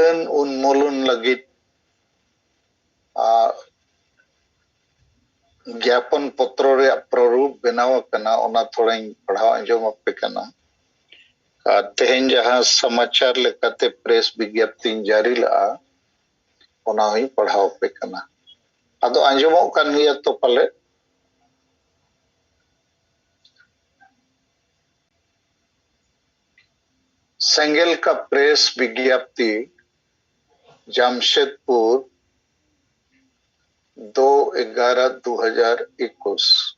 DN उन्मूलन लगित ज्ञापन पत्र रे प्रारूप बनाव कना ओना थोड़ा पढ़ाव अंजम आपे कना। तेहन जहां समाचार लेकाते प्रेस विज्ञप्ति जारी ला ओना ही पढ़ाव पे कना। अदो अंजमो कन हिया तो पले सेंगेल का प्रेस विज्ञप्ति जमशेदपुर 2/11/2021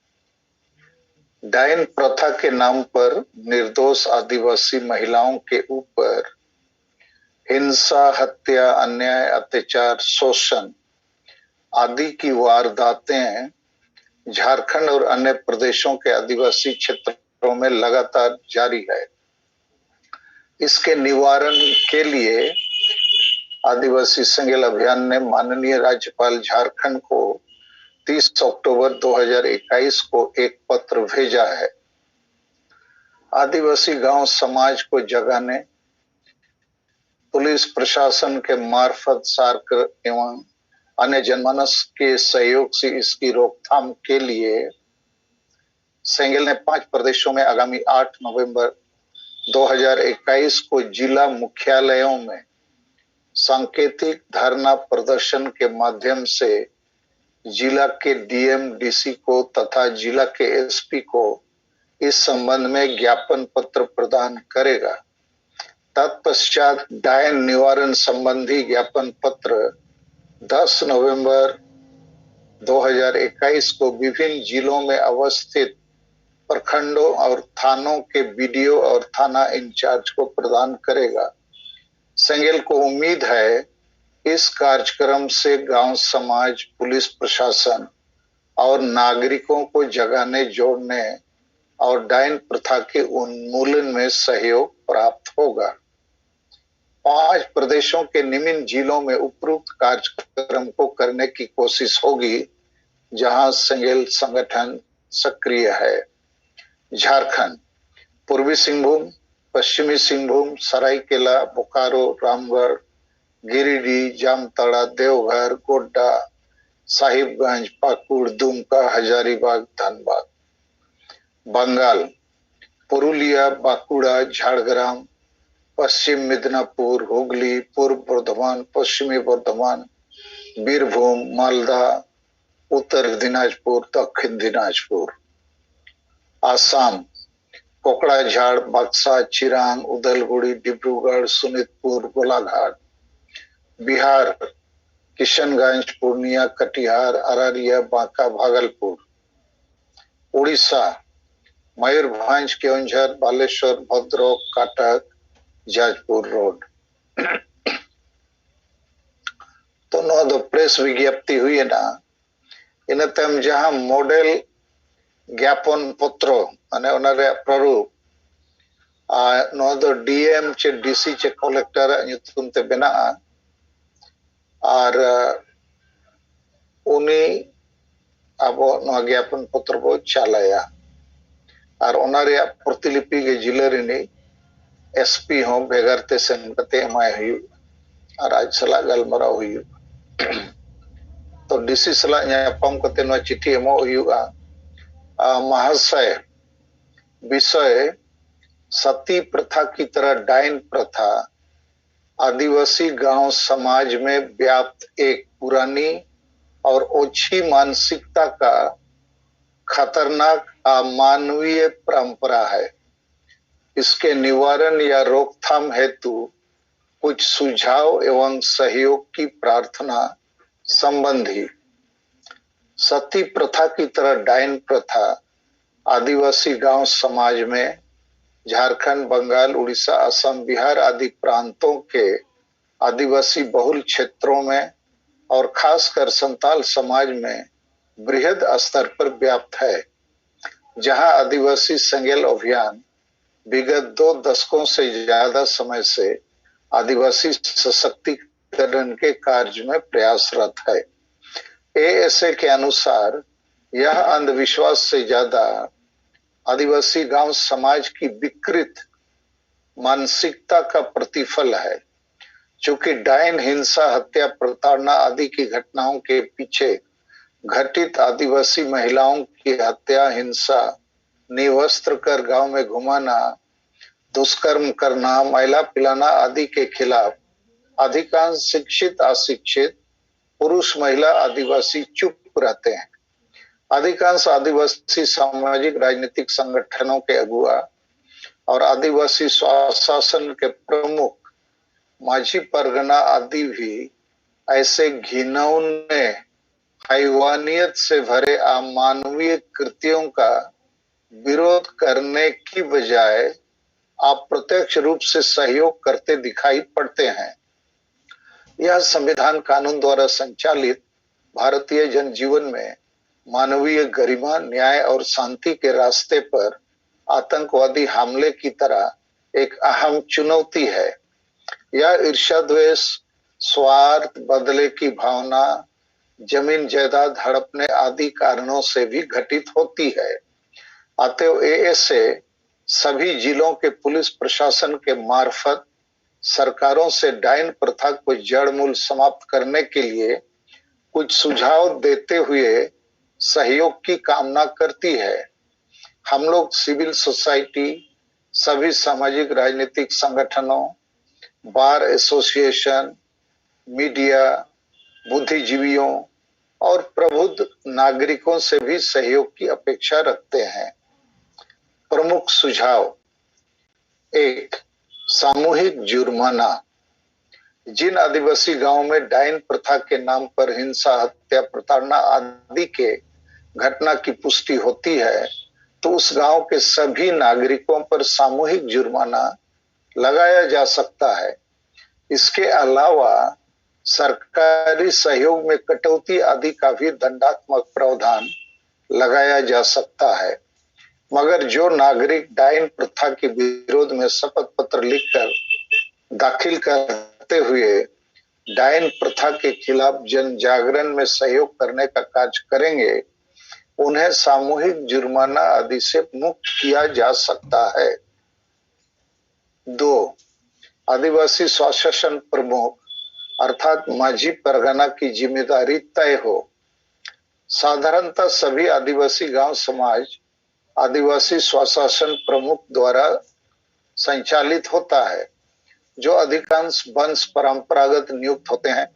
डायन प्रथा के नाम पर निर्दोष आदिवासी महिलाओं के ऊपर हिंसा, हत्या, अन्याय, अत्याचार, शोषण आदि की वारदातें झारखंड और अन्य प्रदेशों के आदिवासी क्षेत्रों में लगातार जारी है। इसके निवारण के लिए आदिवासी सेंगेल अभियान ने माननीय राज्यपाल झारखंड को 30 अक्टूबर 2021 को एक पत्र भेजा है। आदिवासी गांव समाज को जगाने, पुलिस प्रशासन के मार्फत सार्क एवं अन्य जनमानस के सहयोग से इसकी रोकथाम के लिए सेंगेल ने 5 प्रदेशों में आगामी 8 नवंबर 2021 को जिला मुख्यालयों में सांकेतिक धरना प्रदर्शन के माध्यम से जिला के डीएम, डीसी को तथा जिला के एसपी को इस संबंध में ज्ञापन पत्र प्रदान करेगा। तत्पश्चात डायन निवारण संबंधी ज्ञापन पत्र 10 नवंबर 2021 को विभिन्न जिलों में अवस्थित प्रखंडों और थानों के बीडीओ और थाना इंचार्ज को प्रदान करेगा। सेंगेल को उम्मीद है इस कार्यक्रम से गांव समाज, पुलिस प्रशासन और नागरिकों को जगाने, जोड़ने और डायन प्रथा के उन्मूलन में सहयोग प्राप्त होगा। 5 प्रदेशों के निम्न जिलों में उपरोक्त कार्यक्रम को करने की कोशिश होगी जहां सेंगेल संगठन सक्रिय है। झारखंड, पूर्वी सिंहभूम, पश्चिमी सिंहभूम, सरायकेला, बोकारो, रामगढ़, गिरिडीह, जामताड़ा, देवघर, गोड्डा, साहिबगंज, पाकुड़, दुमका, हजारीबाग, धनबाद। बंगाल, पुरुलिया, बांकुड़ा, झारग्राम, पश्चिम मिदनापुर, हुगली, पूर्व बर्धमान, पश्चिमी बर्धमान, बीरभूम, मालदा, उत्तर दिनाजपुर, दक्षिण दिनाजपुर। आसाम, कोकड़ाझाड़, बक्सा, चिरांग, उदलगुड़ी, डिब्रूगढ़, सोनितपुर, गोलाघाट। बिहार, किशनगंज, पूर्णिया, कटिहार, अररिया, बांका, भागलपुर। उड़ीसा, मयूरभंज, केओंझर, बालेश्वर, भद्रक, कटक, जाजपुर रोड। तो नो दो प्रेस विज्ञप्ति हुई है ना, इन तम जहां मॉडल ज्ञापन पत्र माने ओनारे प्रारूप नो दो डीएम चे डीसी चे कलेक्टर nyutum ते बेना और उनी अब नो ज्ञापन पत्र को चालाया और ओनारे प्रतिलिपि के जिले रिनी एसपी हो बेगरते सेन कते एमाय हुई और आज सला गलमरा हुई तो डीसी सला न्यापम कते नो चिट्ठी एमो हुआ महाशय विषय सती प्रथा की तरह डायन प्रथा आदिवासी गांव समाज में व्याप्त एक पुरानी और ओछी मानसिकता का खतरनाक अमानवीय परंपरा है। इसके निवारण या रोकथाम हेतु कुछ सुझाव एवं सहयोग की प्रार्थना संबंधी। सती प्रथा की तरह डायन प्रथा आदिवासी गांव समाज में झारखंड, बंगाल, उड़ीसा, असम, बिहार आदि प्रांतों के आदिवासी बहुल क्षेत्रों में और खासकर संताल समाज में बृहद स्तर पर व्याप्त है। जहां आदिवासी सेंगेल अभियान विगत 2 दशकों से ज्यादा समय से आदिवासी सशक्तिकरण के कार्य में प्रयासरत है। एएसए के अनुसार यह अंधविश्वास से ज्यादा आदिवासी गांव समाज की विकृत मानसिकता का प्रतिफल है। चूंकि डायन हिंसा, हत्या, प्रताड़ना आदि की घटनाओं के पीछे घटित आदिवासी महिलाओं की हत्या, हिंसा, निवस्त्र कर गांव में घुमाना, दुष्कर्म करना, मैला पिलाना आदि के खिलाफ अधिकांश शिक्षित, अशिक्षित, पुरुष, महिला, आदिवासी चुप रहते हैं। अधिकांश आदिवासी सामाजिक राजनीतिक संगठनों के अगुआ और आदिवासी स्वशासन के प्रमुख, माझी परगना आदि भी ऐसे घिनौने, हैवानियत से भरे अमानवीय कृत्यों का विरोध करने की बजाय अप्रत्यक्ष रूप से सहयोग करते दिखाई पड़ते हैं। यह संविधान कानून द्वारा संचालित भारतीय जनजीवन में मानवीय गरिमा, न्याय और शांति के रास्ते पर आतंकवादी हमले की तरह एक अहम चुनौती है। यह ईर्ष्या, द्वेष, स्वार्थ, बदले की भावना, जमीन जायदाद हड़पने आदि कारणों से भी घटित होती है। अतएव ऐसे सभी जिलों के पुलिस प्रशासन के मार्फत सरकारों से डायन प्रथा को जड़ मूल समाप्त करने के लिए कुछ सुझाव देते हुए सहयोग की कामना करती है। हम लोग सिविल सोसाइटी, सभी सामाजिक राजनीतिक संगठनों, बार एसोसिएशन, मीडिया, बुद्धिजीवियों और प्रबुद्ध नागरिकों से भी सहयोग की अपेक्षा रखते हैं। प्रमुख सुझाव: 1. सामूहिक जुर्माना। जिन आदिवासी गांवों में डायन प्रथा के नाम पर हिंसा, हत्या, प्रताड़ना आदि के घटना की पुष्टि होती है, तो उस गांव के सभी नागरिकों पर सामूहिक जुर्माना लगाया जा सकता है। इसके अलावा सरकारी सहयोग में कटौती आदि का भी दंडात्मक प्रावधान लगाया जा सकता है। मगर जो नागरिक डायन प्रथा के विरोध में शपथ पत्र लिखकर दाखिल करते हुए डायन प्रथा के खिलाफ जन जागरण में सहयोग करने का कार्य करेंगे, उन्हें सामूहिक जुर्माना आदि से मुक्त किया जा सकता है। 2. आदिवासी स्वशासन प्रमुख अर्थात माझी परगना की जिम्मेदारी तय हो। साधारणतः सभी आदिवासी गांव समाज आदिवासी स्वशासन प्रमुख द्वारा संचालित होता है, जो अधिकांश वंश परंपरागत नियुक्त होते हैं,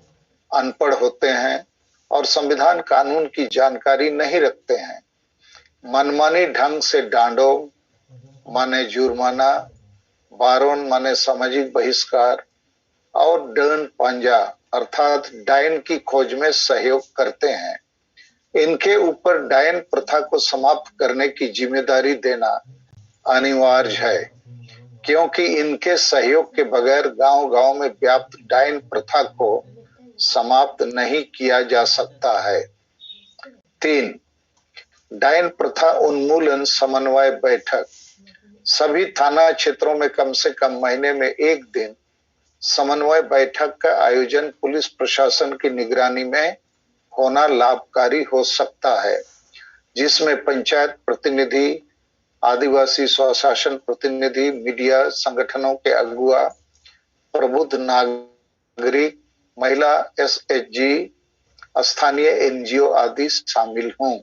अनपढ़ होते हैं और संविधान कानून की जानकारी नहीं रखते हैं। मनमानी ढंग से डांडो माने जुर्माना, बारोन माने सामाजिक बहिष्कार और डर्न पांजा अर्थात डायन की खोज में सहयोग करते हैं। इनके ऊपर डायन प्रथा को समाप्त करने की जिम्मेदारी देना अनिवार्य है, क्योंकि इनके सहयोग के बगैर गांव-गांव में व्याप्त डायन प्रथा को समाप्त नहीं किया जा सकता है। 3. डायन प्रथा उन्मूलन समन्वय बैठक। सभी थाना क्षेत्रों में कम से कम महीने में एक दिन समन्वय बैठक का आयोजन पुलिस प्रशासन की निगरानी में होना लाभकारी हो सकता है, जिसमें पंचायत प्रतिनिधि, आदिवासी स्वशासन प्रतिनिधि, मीडिया संगठनों के अगुआ, प्रबुद्ध नागरिक, महिला एसएचजी, स्थानीय एनजीओ आदि शामिल हों।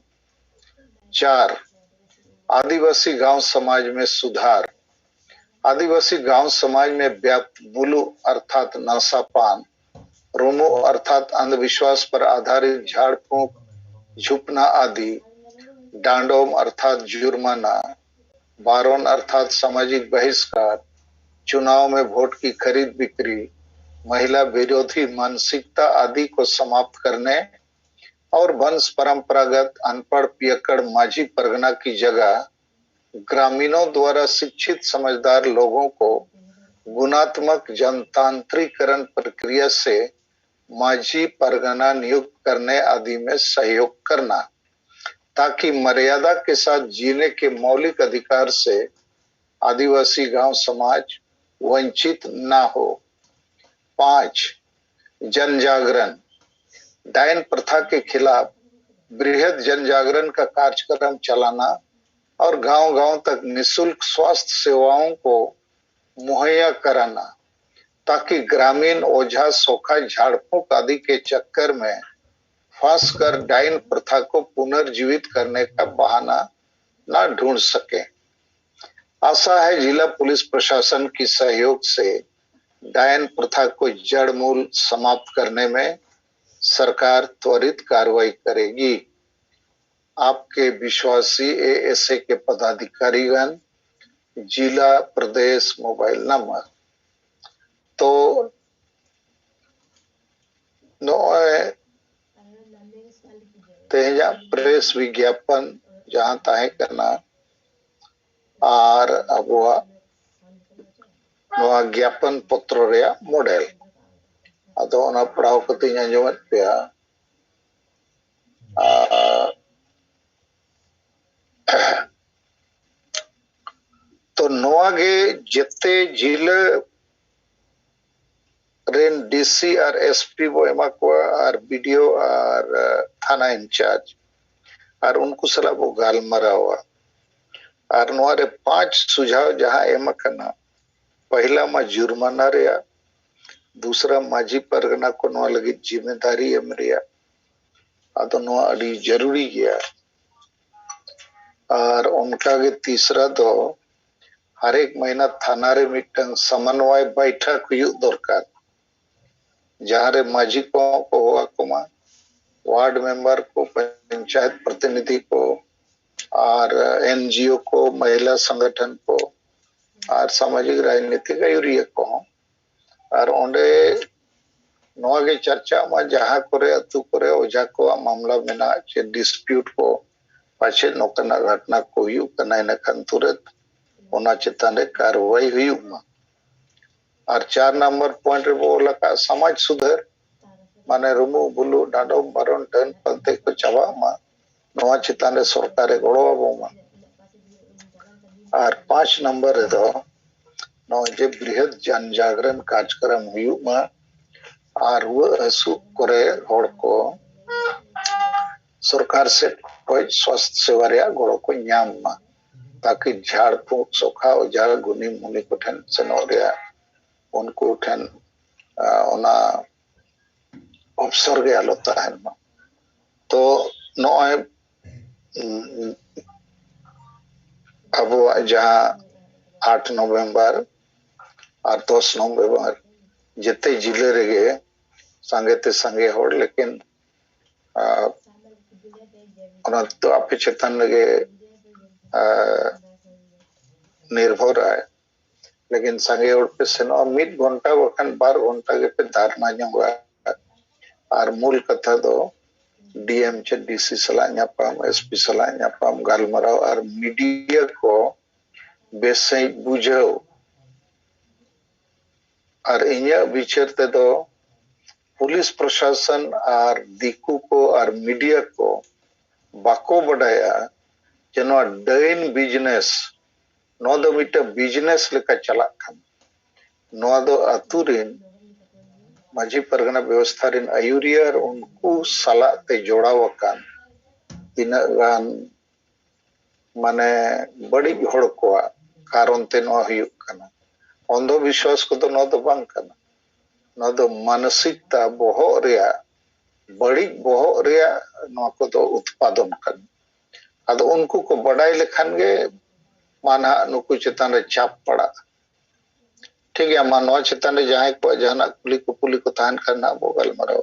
4. आदिवासी गांव समाज में सुधार। आदिवासी गांव समाज में व्याप्त बुलू अर्थात नशापान, रोमो अर्थात अंधविश्वास पर आधारित झाड़ फूंक, झुपना आदि, डांडोम अर्थात जुर्माना, बारोन अर्थात सामाजिक बहिष्कार, चुनाव में वोट की खरीद बिक्री, महिला विरोधी मानसिकता आदि को समाप्त करने और वंश परंपरागत अनपढ़ पियक्कड़ माझी परगना की जगह ग्रामीणों द्वारा शिक्षित समझदार लोगों को गुणात्मक जनतांत्रिकरण प्रक्रिया से माझी परगना नियुक्त करने आदि में सहयोग करना, ताकि मर्यादा के साथ जीने के मौलिक अधिकार से आदिवासी गांव समाज वंचित न हो। 5. जन जागरण। डायन प्रथा के खिलाफ बृहद जन जागरण का कार्यक्रम चलाना और गांव-गांव तक निःशुल्क स्वास्थ्य सेवाओं को मुहैया कराना, ताकि ग्रामीण ओझा सोखा झाड़ फूक आदि के चक्कर में फंस कर डायन प्रथा को पुनर्जीवित करने का बहाना न ढूंढ सके। आशा है जिला पुलिस प्रशासन की सहयोग से डायन प्रथा को जड़ मूल समाप्त करने में सरकार त्वरित कार्रवाई करेगी। आपके विश्वासी एएसए के पदाधिकारीगण, जिला प्रदेश मोबाइल नंबर। तो तेजा प्रेस विज्ञापन जहां ताहे करना और अबुआ ज्ञापन पत्र रे मॉडल अदो ना पढ़ाव कती आंजमत पेया। तो नोआ गे जेते जिला रेन डीसी और एसपी बो एमा को और बीडीओ और थाना इंचार्ज और उनको सला बो गालमरावा और नोआ रे 5 सुझाव जहां एमा करना। पहला मा जुर्माना रेया, दूसरा माजी परगना को नोआ लगी जिम्मेदारी एम रेया अदो नोआ अड़ी जरूरी गया। और उनका के तीसरा दो हर एक महीना थाना रे मिटंग समन्वय बैठक हुई दरकार जहां रे माजी को हुआ कुमा वार्ड मेंबर को, पंचायत प्रतिनिधि को और एनजीओ को, महिला संगठन को और सामाजिक राजनीतिक आयुरिया को और ओंडे नोआ के चर्चा में जहां करे अतु करे ओझा को मामला मेना चे डिस्प्यूट को पाछे नोकना घटना को हुई कना इन खान तुरंत ओना चेतान रे कार्रवाई हुई और 4 नंबर पॉइंट रे बोला का समाज सुधार माने रुमु बुलु डाडो मरण डन पलते को चावा मा नोआ चेतान रे सरकार गड़ो मा। और 5 नंबर रे दो नो जे बृहद जन जागरण कार्यक्रम हुई मा और वो हसु करे होड़ को सरकार से कोई स्वास्थ्य सेवा रे गड़ो को न्याम मा ताकि झाड़ फूक सोखा ओझा गुनी मुनि को ठन सनो रे उनको ठन ओना अवसर के आलोता है। तो नॉय अब जहां 8 नवंबर और 10 नवंबर जिते जिले रे संगे ते संगे होड़ लेकिन तो आपे चेतन लगे निर्भर है लेकिन संगे होड़ पे सेनो 1 घंटा बखान 12 घंटा के पे धारणा जोंगा और मूल कथा दो डीएम चे डीसी सला न्यापाम एसपी सला न्यापाम गालमराव और मीडिया को बेसई बुझाओ और इन्या विचार ते दो पुलिस प्रशासन और दिकू को और मीडिया को बाको बढ़ाया जनो डाइन बिजनेस नो दो मिटा बिजनेस लेका चला खान नो दो अतुरिन माजी परगना व्यवस्था रिन आयुरिया और उनको सला ते जोड़ा वकान तीना गान माने बड़ी होड़ को कारण ते नो हुई कना अंधविश्वास को तो नो दो बांग कना नो दो मानसिकता बोहो रिया बड़ी बोहो रिया नो को तो उत्पादन कन अद उनको को बढ़ाई लेखान गे माना नुकु चेतान रे चाप पड़ा ठीक है मानवा चेतान रे जहां को जहां कुली को तान करना बोगल मरो